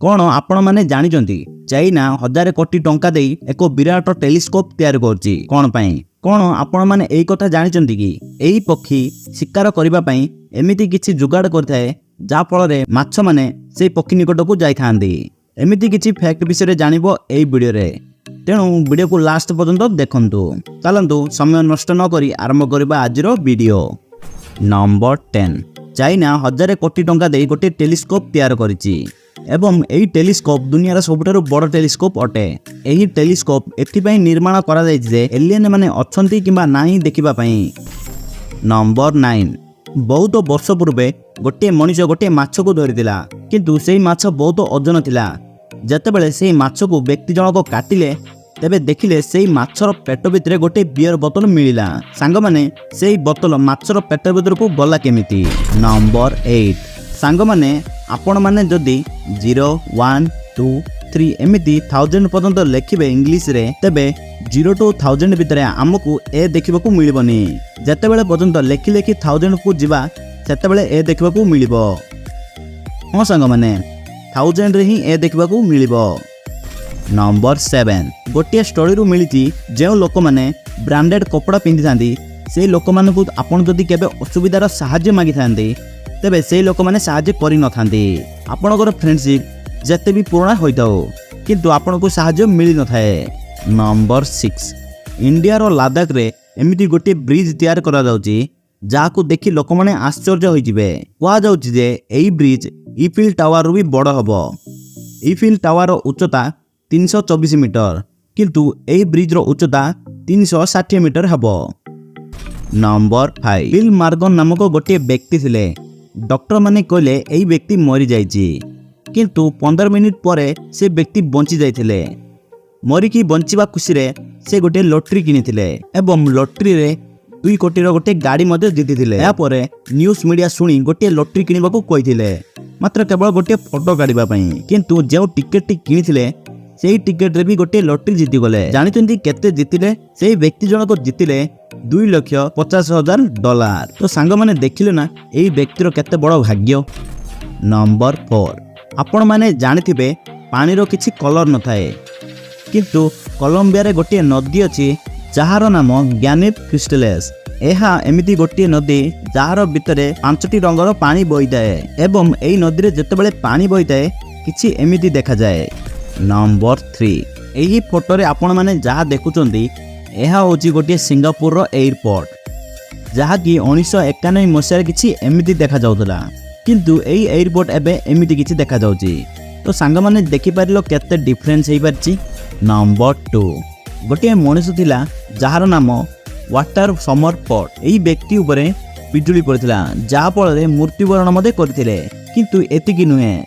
कौन आपण माने जानिचंती चाइना 1000 कोटी टंका देई एक विराट टेलीस्कोप तैयार करछि कोन पई कौन आपण माने एई कथा जानिचंती कि एई पक्षी शिकार करिबा पई एमिति किछि जुगाड़ करथाय जा फल रे माछ माने सेई पक्षी निकट को जाई थांदी। एमिति किछि फैक्ट विषय जानिबो एई वीडियो रे, तेणु वीडियो को लास्ट पर्यंत देखंतु। चलंतु समय नष्ट न करी आरंभ करबा आजिरो वीडियो। नंबर 10 चाइना 1000 कोटी टंका दे गोटे टेलीस्कोप तैयार करिछि एवं एही टेलीस्कोप दुनियार सबुठारु बड़ टेलीस्कोप अटे। एही टेलीस्कोप एथिपई निर्माण करा जायछि जे एलियन माने अछंती किबा नाही देखिबा पई। नंबर 9 बहुत वर्ष पूर्वे गोटे मनुष्य गोटे माछ को धरिथिला, किंतु सेही माछ बहुत ओजन थिला। जेतेबेले सेही माछ को व्यक्ति जनक काटिले तेबे देखिले सेही माछर पेट भितरे गोटे बियर बोतल मिलिला। सांग माने सेही बोतल माछर पेट भितर को गला केमिति। नंबर 8 सांग माने आपण माने जदि 0 1 2 3 एमिति 1000 पर्यंत लिखिबे इंग्लिश रे तेबे 0 to 1000 भितरे हमकु ए देखिबा को मिलिबनी। जेतेबेले पर्यंत लेखि लेखि 1000 को जिबा सेतेबेले ए देखिबा को मिलिबो। हां सांग माने 1000 रे ही ए देखिबा को मिलिबो। नंबर 7 गोटे स्टोरी रु मिली जो लोक मैंने ब्रांडेड कपड़ा पिंधि थांती से लोक मान को आपण जदि केबे असुविधार साहाय्य मागी थांती तेबे से लोक मैंने साहाय्य करि न थांती। आपणकर फ्रेंडशिप जते भी पुराना होइताओ किंतु आपण को साहाय्य मिली न थाए। नंबर 6 इंडिया रो लद्दाख रे एमिति गोटे ब्रिज तैयार करा जाउची जाको देखि लोक माने आश्चर्य होई जिवे। कोआ जाउची जे एई ब्रिज ईफिल टावर रु भी बड़ हबो। ईफिल टावर रो उच्चता 324 मीटर किंतु एई ब्रिज रो उच्चता 360 मीटर हबो। नंबर 5 बिल मार्गन नामक गोटे व्यक्ति थिले। डॉक्टर माने कहले एई व्यक्ति मरि जाइछि किंतु 15 मिनिट परे से व्यक्ति बंची जाइथिले। मरिकी बंचिबा खुशी रे से गोटे लॉटरी किनिथिले एवं लॉटरी रे 2 कोटी रो गोटे गाड़ी मध्ये जितिथिले। या परे न्यूज मीडिया सुनी गोटे लॉटरी किनिबा को कहिथिले मात्र केवल गोटे फोटो काढिबा पई, किंतु जे टिकेट किनिथिले सेही टिकेट रे भी गोटे लॉटरी जीति गले। जानिचंती केते जीतिले? सेही व्यक्ति जनक जीतिले $2,50,000। तो सांग माने देखिले ना एही व्यक्तिर केते बड़ भाग्य। नंबर 4 आपण माने जानिथिबे पानी रो किछि कलर न थाए, किंतु कोलंबिया रे गोटे नदी अछि जहार नाम ग्यानित क्रिस्टलेस। एहा एमिति गोटे नदी जहार भितरे 5टी रंगर पानी बहिताए एवं एही नदी रे जेतेबेले पानी बहिताए किछि एमिति देखा जाए। नंबर 3 एही फोटो रे आपण माने जहा देखुचंती एहा होची गोटे सिंगापुर रो एयरपोर्ट जहा कि 1991 मसिया किछि एमिति देखा जाउतला, किंतु एही एयरपोर्ट एबे एमिति किछि देखा जाउची। तो सांग माने देखि पारिलो केते डिफरेंस हेई परची। नंबर 2 गोटे मनुष्य थिला जहार नाम वाटर समर पॉट। एही व्यक्ति उपरे बिजुली पड़थिला जा फल रे मृत्युवरण मध्ये करथिले, किंतु एतिकी नुहे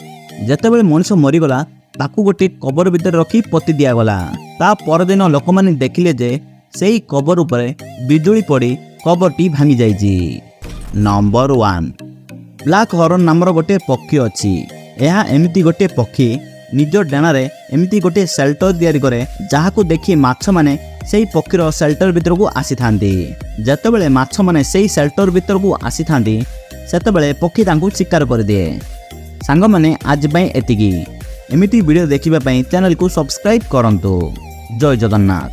जेतेबेले मनुष्य मरिगला ताकू गोटे कबर भीतर रखी पति दिया गला। ता परदिन लोक माने देखिले जे सेही कबर उपरे बिजुली पड़ी कबरटी भांगी जाइछि। नंबर 1 ब्लैक हॉर्न नामर गोटे पक्षी अछि। एहा एमिति गोटे पक्षी निज डेना रे एमिति गोटे शेल्टर तैयारी करे जाहाको देखि माछ माने सेही पक्षीर शेल्टर भीतर को आसी थांती। जेतेबेले माछ माने सेही शेल्टर भीतर को आसी थांती सेतेबेले पक्षी तांकू शिकार कर दिए। सांग माने आज पई एतिकी। एमिति वीडियो देखिबा पई चैनल को सब्सक्राइब करंतु। जय जगन्नाथ।